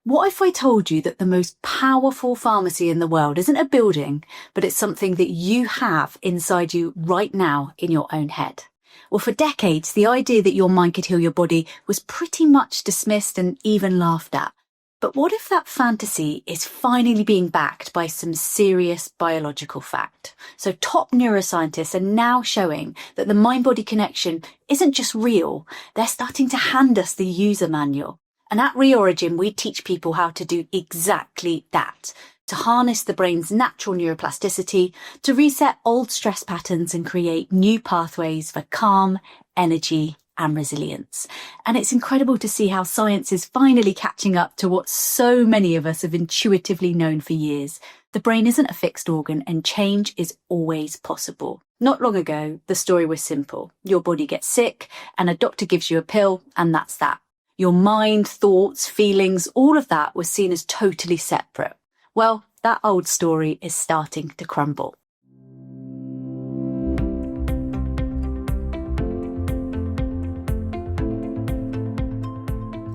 What if I told you that the most powerful pharmacy in the world isn't a building, but it's something that you have inside you right now in your own head? Well, for decades, the idea that your mind could heal your body was pretty much dismissed and even laughed at. But what if that fantasy is finally being backed by some serious biological fact? So top neuroscientists are now showing that the mind-body connection isn't just real, they're starting to hand us the user manual. And at Reorigin, we teach people how to do exactly that, to harness the brain's natural neuroplasticity, to reset old stress patterns and create new pathways for calm, energy, and resilience. And it's incredible to see how science is finally catching up to what so many of us have intuitively known for years. The brain isn't a fixed organ and change is always possible. Not long ago, the story was simple. Your body gets sick and a doctor gives you a pill and that's that. Your mind, thoughts, feelings, all of that was seen as totally separate. Well, that old story is starting to crumble.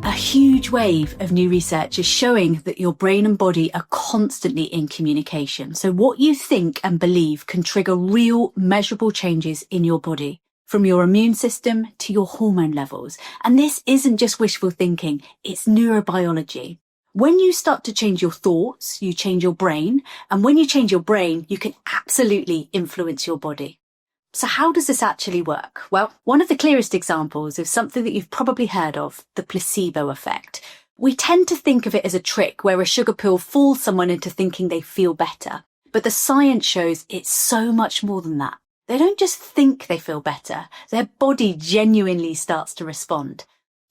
A huge wave of new research is showing that your brain and body are constantly in communication. So what you think and believe can trigger real, measurable changes in your body, from your immune system to your hormone levels. And this isn't just wishful thinking, it's neurobiology. When you start to change your thoughts, you change your brain. And when you change your brain, you can absolutely influence your body. So how does this actually work? Well, one of the clearest examples is something that you've probably heard of, the placebo effect. We tend to think of it as a trick where a sugar pill fools someone into thinking they feel better. But the science shows it's so much more than that. They don't just think they feel better. Their body genuinely starts to respond.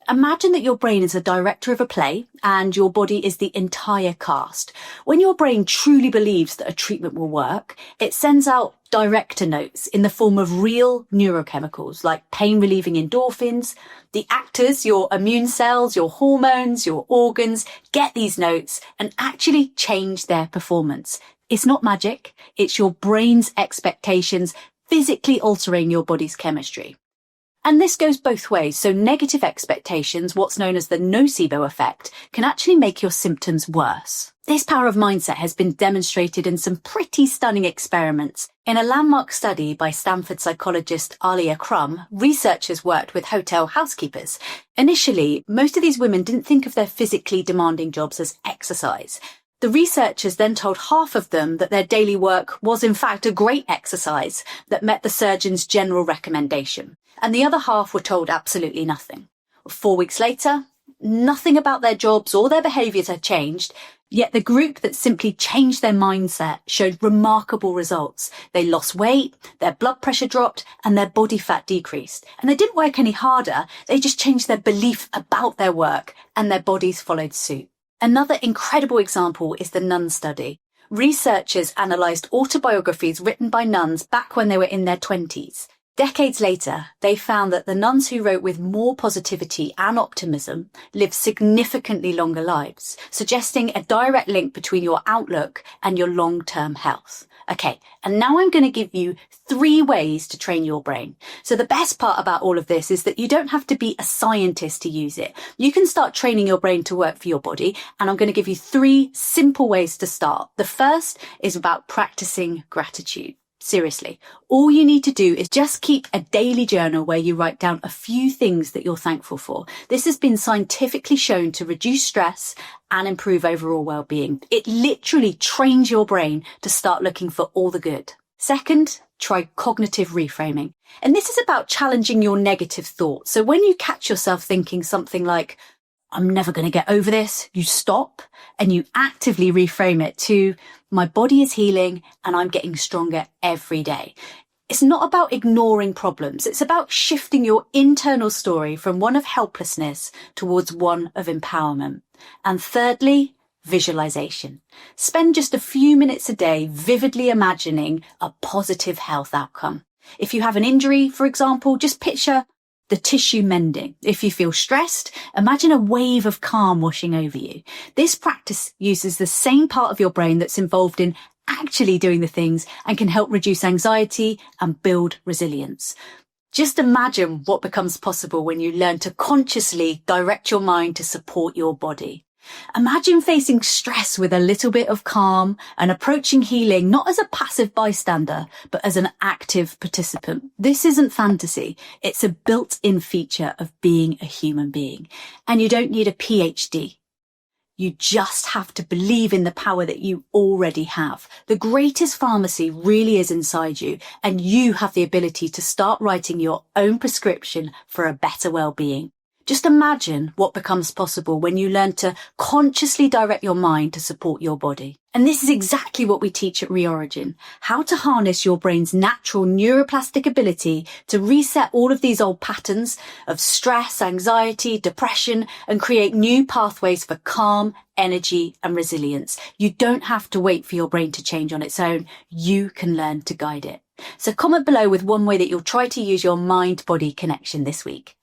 Imagine that your brain is a director of a play and your body is the entire cast. When your brain truly believes that a treatment will work, it sends out director notes in the form of real neurochemicals like pain-relieving endorphins. The actors, your immune cells, your hormones, your organs, get these notes and actually change their performance. It's not magic. It's your brain's expectations physically altering your body's chemistry. And this goes both ways. So negative expectations, what's known as the nocebo effect, can actually make your symptoms worse. This power of mindset has been demonstrated in some pretty stunning experiments. In a landmark study by Stanford psychologist Alia Crum, researchers worked with hotel housekeepers. Initially, most of these women didn't think of their physically demanding jobs as exercise. The researchers then told half of them that their daily work was in fact a great exercise that met the surgeon's general recommendation. And the other half were told absolutely nothing. 4 weeks later, nothing about their jobs or their behaviours had changed, yet the group that simply changed their mindset showed remarkable results. They lost weight, their blood pressure dropped, and their body fat decreased. And they didn't work any harder, they just changed their belief about their work, and their bodies followed suit. Another incredible example is the nun study. Researchers analysed autobiographies written by nuns back when they were in their 20s. Decades later, they found that the nuns who wrote with more positivity and optimism lived significantly longer lives, suggesting a direct link between your outlook and your long-term health. Okay, and now I'm going to give you 3 ways to train your brain. So the best part about all of this is that you don't have to be a scientist to use it. You can start training your brain to work for your body, and I'm going to give you 3 simple ways to start. The first is about practicing gratitude. Seriously, all you need to do is just keep a daily journal where you write down a few things that you're thankful for. This has been scientifically shown to reduce stress and improve overall well-being. It literally trains your brain to start looking for all the good. Second, try cognitive reframing. And this is about challenging your negative thoughts. So when you catch yourself thinking something like, I'm never going to get over this, you stop and you actively reframe it to, my body is healing and I'm getting stronger every day. It's not about ignoring problems. It's about shifting your internal story from one of helplessness towards one of empowerment. And thirdly, visualization. Spend just a few minutes a day vividly imagining a positive health outcome. If you have an injury, for example, just picture the tissue mending. If you feel stressed, imagine a wave of calm washing over you. This practice uses the same part of your brain that's involved in actually doing the things and can help reduce anxiety and build resilience. Just imagine what becomes possible when you learn to consciously direct your mind to support your body. Imagine facing stress with a little bit of calm and approaching healing not as a passive bystander, but as an active participant. This isn't fantasy. It's a built-in feature of being a human being. And you don't need a PhD. You just have to believe in the power that you already have. The greatest pharmacy really is inside you, and you have the ability to start writing your own prescription for a better well-being. Just imagine what becomes possible when you learn to consciously direct your mind to support your body. And this is exactly what we teach at Reorigin, how to harness your brain's natural neuroplastic ability to reset all of these old patterns of stress, anxiety, depression, and create new pathways for calm, energy, and resilience. You don't have to wait for your brain to change on its own. You can learn to guide it. So comment below with one way that you'll try to use your mind-body connection this week.